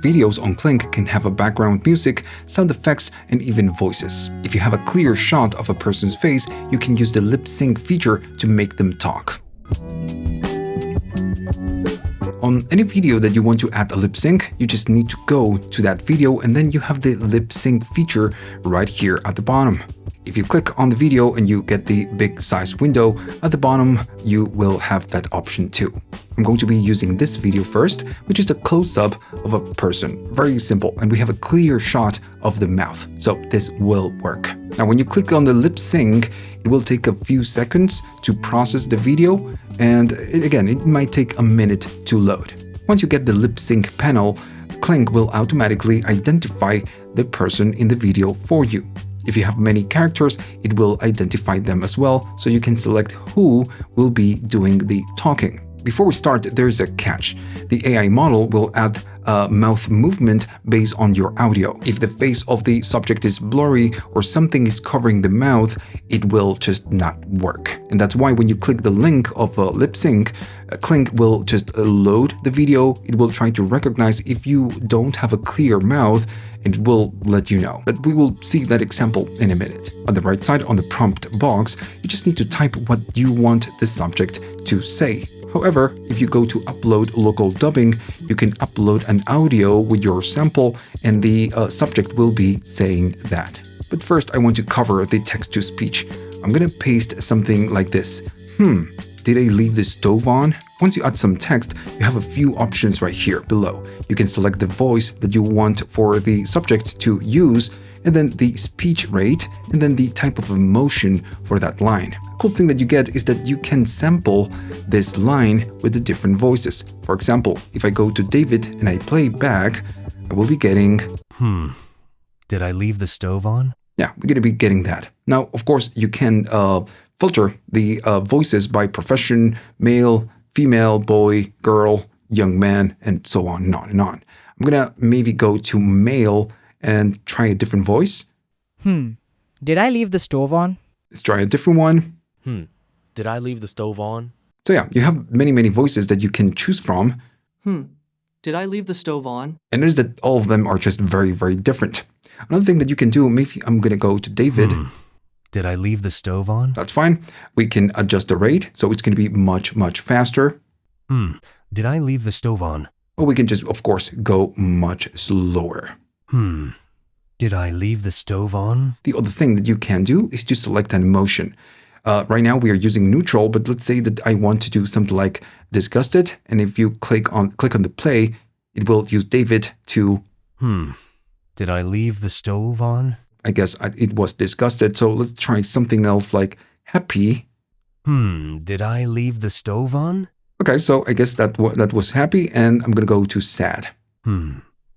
videos on Kling can have a background music, sound effects, and even voices. If you have a clear shot of a person's face, you can use the lip sync feature to make them talk. On any video that you want to add a lip sync, you just need to go to that video and then you have the lip sync feature right here at the bottom. If you click on the video and you get the big size window at the bottom, you will have that option too. I'm going to be using this video first, which is a close-up of a person. Very simple, and we have a clear shot of the mouth, so this will work. Now, when you click on the lip sync, it will take a few seconds to process the video, and again, it might take a minute to load. Once you get the lip sync panel, Kling will automatically identify the person in the video for you. If you have many characters, it will identify them as well, so you can select who will be doing the talking. Before we start, there's a catch. The AI model will add a mouth movement based on your audio. If the face of the subject is blurry or something is covering the mouth, it will just not work. And that's why when you click the link of a lip sync, Kling will just load the video. It will try to recognize if you don't have a clear mouth, and it will let you know. But we will see that example in a minute. On the right side, on the prompt box, you just need to type what you want the subject to say. However, if you go to upload local dubbing, you can upload an audio with your sample and the subject will be saying that. But first, I want to cover the text-to-speech. I'm gonna paste something like this. Did I leave the stove on? Once you add some text, you have a few options right here below. You can select the voice that you want for the subject to use, and then the speech rate, and then the type of emotion for that line. The cool thing that you get is that you can sample this line with the different voices. For example, if I go to David and I play back, I will be getting... Did I leave the stove on? Yeah, we're going to be getting that. Now, of course, you can filter the voices by profession, male, female, boy, girl, young man, and so on and on and on. I'm going to maybe go to male and try a different voice. Did I leave the stove on? Let's try a different one. Did I leave the stove on? So yeah, you have many voices that you can choose from. Did I leave the stove on? And notice that all of them are just very different. Another thing that you can do, maybe I'm going to go to David. Did I leave the stove on? That's fine. We can adjust the rate, so it's going to be much faster. Did I leave the stove on? Or we can just, of course, go much slower. Did I leave the stove on? The other thing that you can do is to select an emotion. Right now we are using neutral, but let's say that I want to do something like disgusted, and if you click on the play, it will use David to... Did I leave the stove on? I guess it was disgusted, so let's try something else like happy. Did I leave the stove on? Okay, so I guess that was happy, and I'm gonna go to sad.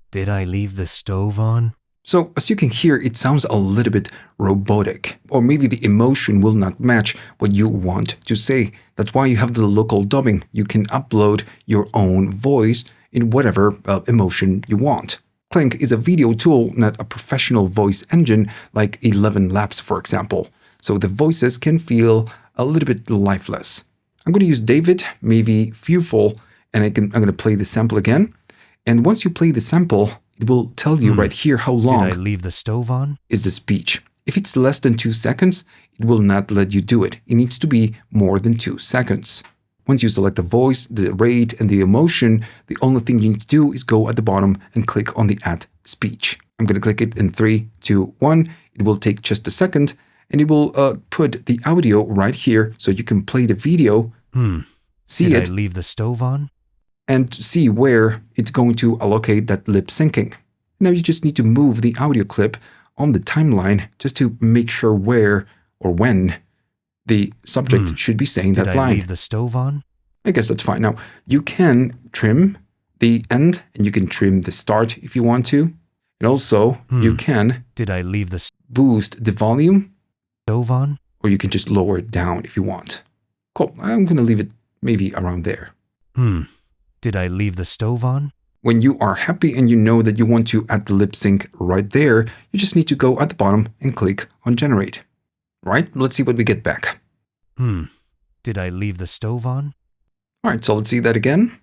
Did I leave the stove on? So, as you can hear, it sounds a little bit robotic, or maybe the emotion will not match what you want to say. That's why you have the local dubbing. You can upload your own voice in whatever emotion you want. Kling is a video tool, not a professional voice engine like 11 Labs, for example. So the voices can feel a little bit lifeless. I'm going to use David, maybe fearful, and I'm going to play the sample again. And once you play the sample, it will tell you right here how long Did I leave the stove on? Is the speech. If it's less than 2 seconds, it will not let you do it. It needs to be more than 2 seconds. Once you select the voice, the rate, and the emotion, the only thing you need to do is go at the bottom and click on the Add Speech. I'm going to click it in 3, 2, 1. It will take just a second, and it will put the audio right here so you can play the video, see Did it, I leave the stove on? and see where it's going to allocate that lip syncing. Now you just need to move the audio clip on the timeline just to make sure where or when the subject should be saying that line. Did I leave the stove on? I guess that's fine. Now, you can trim the end and you can trim the start if you want to. And also, you can Did I leave the boost the volume, stove on? or you can just lower it down if you want. Cool. I'm going to leave it maybe around there. Did I leave the stove on? When you are happy and you know that you want to add the lip sync right there, you just need to go at the bottom and click on Generate. Right? Let's see what we get back. Did I leave the stove on? All right, so let's see that again.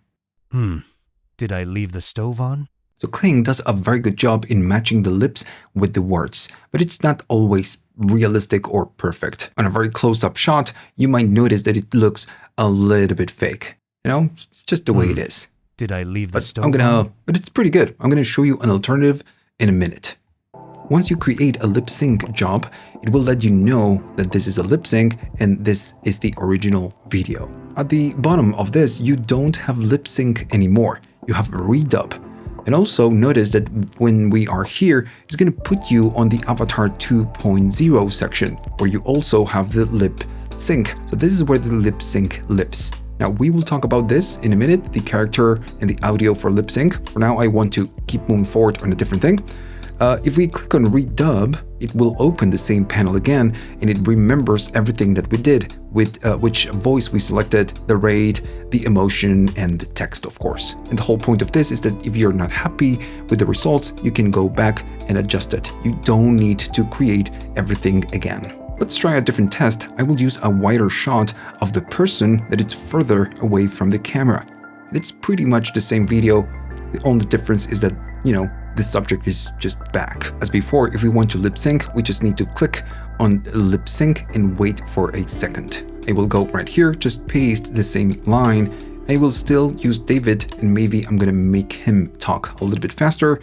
Did I leave the stove on? So Kling does a very good job in matching the lips with the words, but it's not always realistic or perfect. On a very close-up shot, you might notice that it looks a little bit fake. You know, it's just the way it is. Did I leave the But stove on? but it's pretty good. I'm gonna show you an alternative in a minute. Once you create a lip sync job, it will let you know that this is a lip sync and this is the original video. At the bottom of this, you don't have lip sync anymore. You have Redub. And also notice that when we are here, it's going to put you on the Avatar 2.0 section, where you also have the lip sync. So this is where the lip sync lives. Now we will talk about this in a minute, the character and the audio for lip sync. For now, I want to keep moving forward on a different thing. If we click on Redub, it will open the same panel again, and it remembers everything that we did with which voice we selected, the rate, the emotion, and the text, of course. And the whole point of this is that if you're not happy with the results, you can go back and adjust it. You don't need to create everything again. Let's try a different test. I will use a wider shot of the person that is further away from the camera. And it's pretty much the same video. The only difference is that, the subject is just back. As before, if we want to lip sync, we just need to click on lip sync and wait for a second. I will go right here, just paste the same line. I will still use David, and maybe I'm gonna make him talk a little bit faster.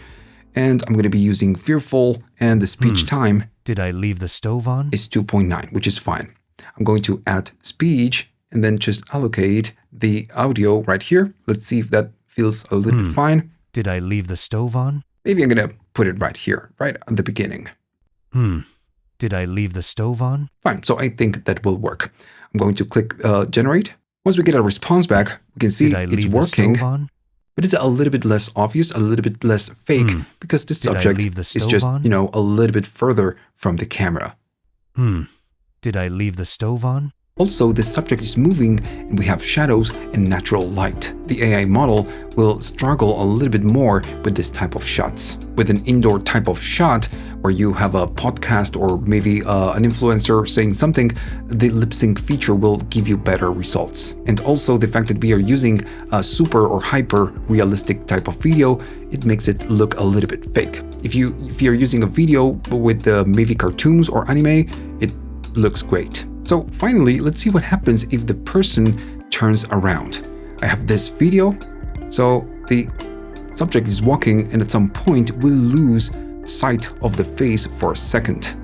And I'm gonna be using Fearful, and the speech time Did I leave the stove on? is 2.9, which is fine. I'm going to add speech and then just allocate the audio right here. Let's see if that feels a little bit fine. Did I leave the stove on? Maybe I'm gonna put it right here, right at the beginning. Did I leave the stove on? Fine, so I think that will work. I'm going to click generate. Once we get a response back, we can see Did I it's leave working, the stove on? but it's a little bit less obvious, a little bit less fake, because the Did I subject leave the is stove just, on? a little bit further from the camera. Did I leave the stove on? Also, the subject is moving and we have shadows and natural light. The AI model will struggle a little bit more with this type of shots. With an indoor type of shot where you have a podcast or maybe an influencer saying something, the lip sync feature will give you better results. And also the fact that we are using a super or hyper realistic type of video, it makes it look a little bit fake. If you're using a video with maybe cartoons or anime, it looks great. So finally, let's see what happens if the person turns around. I have this video. So the subject is walking and at some point we'll lose sight of the face for a second.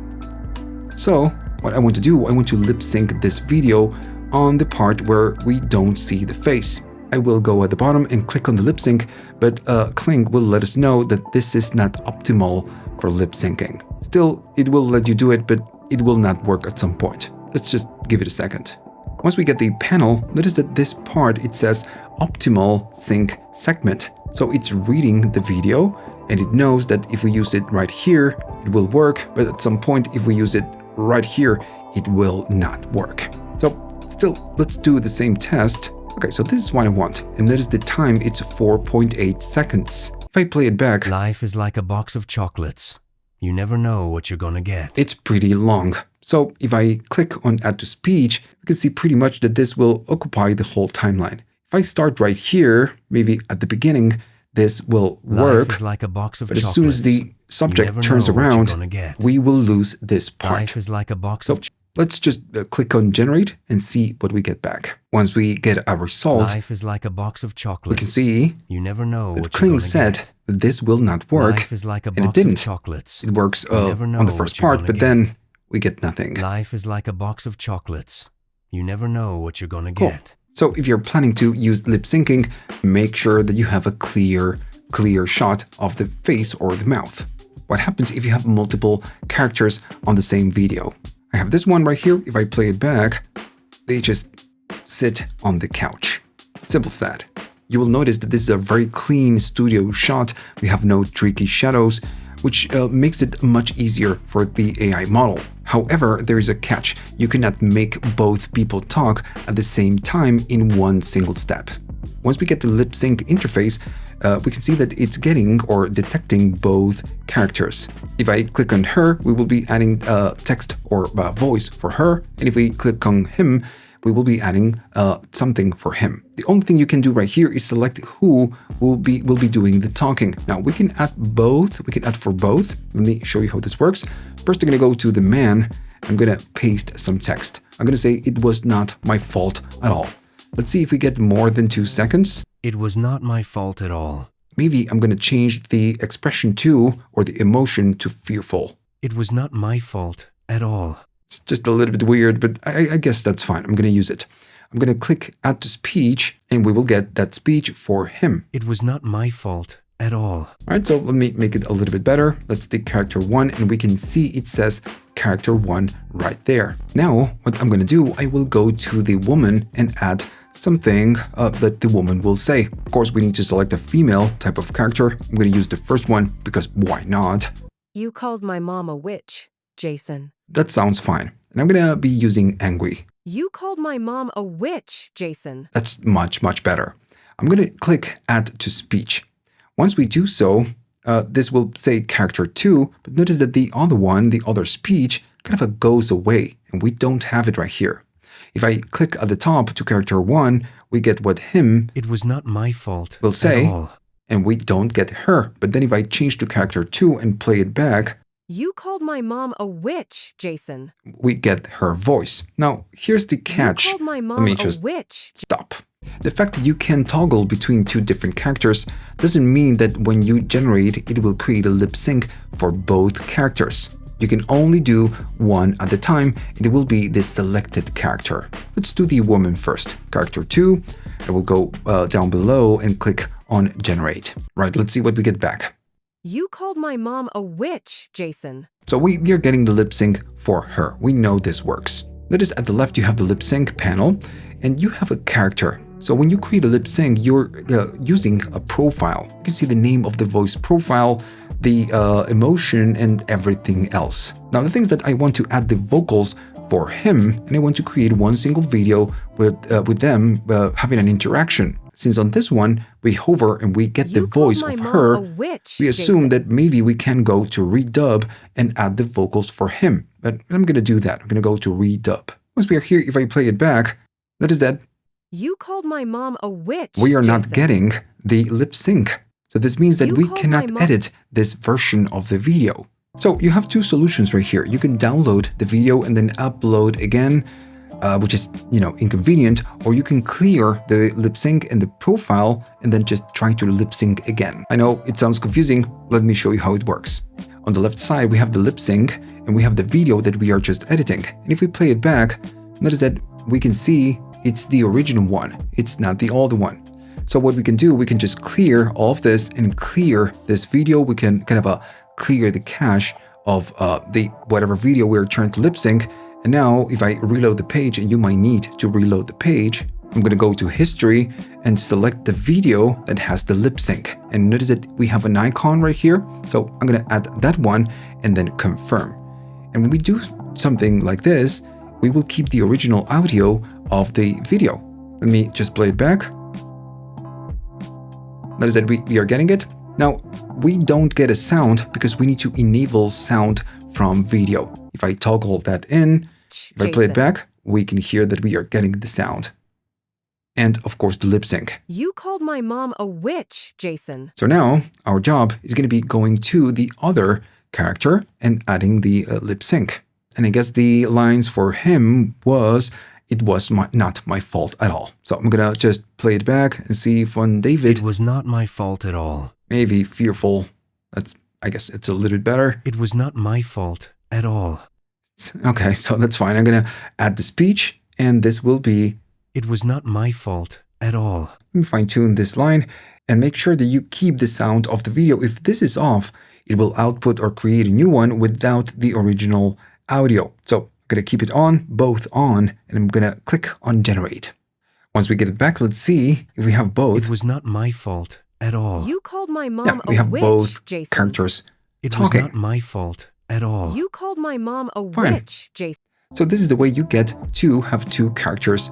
So what I want to do, I want to lip sync this video on the part where we don't see the face. I will go at the bottom and click on the lip sync, but Kling will let us know that this is not optimal for lip syncing. Still, it will let you do it, but it will not work at some point. Let's just give it a second. Once we get the panel, notice that this part, it says optimal sync segment. So it's reading the video and it knows that if we use it right here, it will work. But at some point, if we use it right here, it will not work. So still, let's do the same test. Okay, so this is what I want. And notice the time, it's 4.8 seconds. If I play it back, Life is like a box of chocolates. You never know what you're gonna get. it's pretty long. So if I click on add to speech, you can see pretty much that this will occupy the whole timeline. If I start right here, maybe at the beginning, this will work. Life is like a box of But as chocolates. soon as the You subject never turns know what you're around, gonna get. we will lose this part. Life is like a box So of let's just click on generate and see what we get back. Once we get a result, Life is like a box of we chocolates. can see You never know that what you're Kling gonna said get. that this will not work, Life is like a and it box of didn't. chocolates. It works You never know on the what first you're part, gonna but get. then we get nothing. Life is like a box of chocolates. You never know what you're gonna Cool. get. So if you're planning to use lip syncing, make sure that you have a clear shot of the face or the mouth. What happens if you have multiple characters on the same video? I have this one right here. If I play it back, they just sit on the couch. Simple as that. You will notice that this is a very clean studio shot. We have no tricky shadows, which makes it much easier for the AI model. However, there is a catch. You cannot make both people talk at the same time in one single step. Once we get the lip sync interface, we can see that it's getting or detecting both characters. If I click on her, we will be adding text or voice for her. And if we click on him, we will be adding something for him. The only thing you can do right here is select who will be doing the talking. Now we can add both. We can add for both. Let me show you how this works. First, I'm going to go to the man. I'm going to paste some text. I'm going to say it was not my fault at all. Let's see if we get more than 2 seconds. It was not my fault at all. Maybe I'm going to change the expression to, or the emotion to, fearful. It was not my fault at all. It's just a little bit weird, but I guess that's fine. I'm going to use it. I'm going to click add to speech, and we will get that speech for him. It was not my fault at all. All right, so let me make it a little bit better. Let's take character 1, and we can see it says character 1 right there. Now, what I'm going to do, I will go to the woman and add something that the woman will say. Of course, we need to select a female type of character. I'm going to use the first one because why not? You called my mom a witch, Jason. That sounds fine. And I'm going to be using angry. You called my mom a witch, Jason. That's much, much better. I'm going to click add to speech. Once we do so, this will say character 2, but notice that the other one, the other speech, kind of goes away, and we don't have it right here. If I click at the top to character 1, we get what him It was not my fault will say, at all. and we don't get her. But then if I change to character 2 and play it back, You called my mom a witch, Jason. we get her voice. Now, here's the catch. You called my Let mom me a just witch. stop. The fact that you can toggle between 2 different characters doesn't mean that when you generate, it will create a lip sync for both characters. You can only do one at a time, and it will be the selected character. Let's do the woman first. Character 2, I will go down below and click on generate. Right, let's see what we get back. You called my mom a witch, Jason. So we are getting the lip sync for her. We know this works. Notice at the left you have the lip sync panel, and you have a character. So when you create a lip sync, you're using a profile. You can see the name of the voice profile, the emotion, and everything else. Now the things that I want to add the vocals for him, and I want to create one single video with them having an interaction. Since on this one, we hover and we get the You called voice my of mom her, a witch, we assume Jason. that maybe we can go to Redub and add the vocals for him. But I'm going to do that. I'm going to go to Redub. Once we are here, if I play it back, notice that You called my mom a witch, we are not Jason. getting the lip sync. So this means that You we called cannot my mom- edit this version of the video. So you have 2 solutions right here. You can download the video and then upload again, which is, inconvenient, or you can clear the lip sync and the profile and then just try to lip sync again. I know it sounds confusing. Let me show you how it works. On the left side, we have the lip sync and we have the video that we are just editing. And if we play it back, notice that we can see it's the original one. It's not the old one. So what we can do, we can just clear all of this and clear this video. We can kind of clear the cache of the whatever video we're trying to lip sync. And now if I reload the page, and you might need to reload the page, I'm going to go to history and select the video that has the lip sync. And notice that we have an icon right here. So I'm going to add that one and then confirm. And when we do something like this, we will keep the original audio of the video. Let me just play it back. Notice that we are getting it. Now, we don't get a sound because we need to enable sound from video. If I toggle that in, if I play it Jason. back, we can hear that we are getting the sound. And of course, the lip sync. You called my mom a witch, Jason. So now our job is going to be going to the other character and adding the lip sync. And I guess the lines for him was, it was not my fault at all. So I'm going to just play it back and see if on David, It was not my fault at all. maybe fearful. I guess it's a little bit better. It was not my fault at all. Okay, so that's fine. I'm going to add the speech, and this will be, It was not my fault at all. let me fine tune this line and make sure that you keep the sound of the video. If this is off, it will output or create a new one without the original audio. So I'm going to keep it on, both on, and I'm going to click on generate. Once we get it back, let's see if we have both. It was not my fault at all. You called my mom Yeah, we a have witch, both Jason. characters It talking. was not my fault at all. You called my mom a Fine. witch, Jason. So this is the way you get to have 2 characters,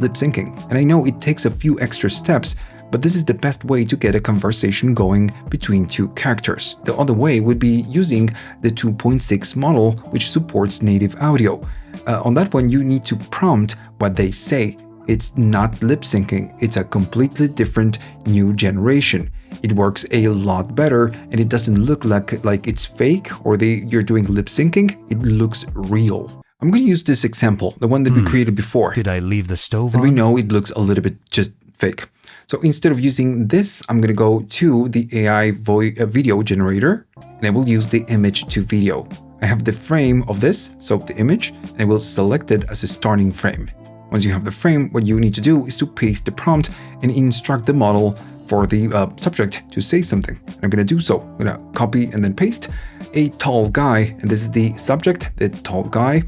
lip syncing. And I know it takes a few extra steps, but this is the best way to get a conversation going between two characters. The other way would be using the 2.6 model, which supports native audio. On that one, you need to prompt what they say. It's not lip syncing, it's a completely different new generation. It works a lot better and it doesn't look like it's fake or you're doing lip syncing. It looks real. I'm going to use this example, the one that we created before. Did I leave the stove And on? we know it looks a little bit just fake. So instead of using this, I'm going to go to the AI video generator and I will use the image to video. I have the frame of this, so the image, and I will select it as a starting frame. Once you have the frame, what you need to do is to paste the prompt and instruct the model for the subject to say something. I'm going to do so. I'm going to copy and then paste a tall guy, and this is the subject, the tall guy.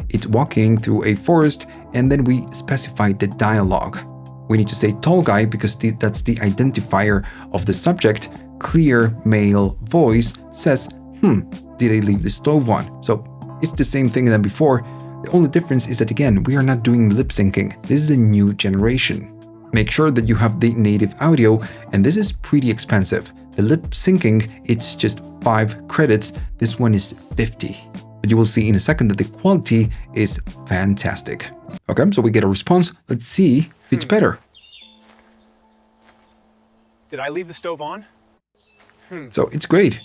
It's walking through a forest, and then we specify the dialogue. We need to say tall guy because that's the identifier of the subject. Clear male voice says, did I leave the stove on? So it's the same thing than before. The only difference is that, again, we are not doing lip syncing. This is a new generation. Make sure that you have the native audio, and this is pretty expensive. The lip syncing, it's just 5 credits. This one is 50. But you will see in a second that the quality is fantastic. Okay, so we get a response. Let's see if it's better. Did I leave the stove on? So it's great.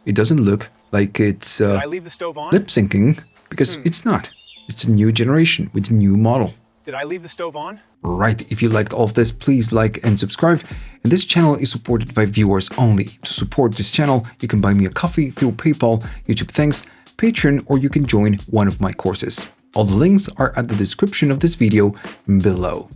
It doesn't look like it's Did I leave the stove on? lip syncing because it's not. It's a new generation with a new model. Did I leave the stove on? Right, if you liked all of this, please like and subscribe. And this channel is supported by viewers only. To support this channel, you can buy me a coffee through PayPal, YouTube Thanks, Patreon, or you can join one of my courses. All the links are at the description of this video below.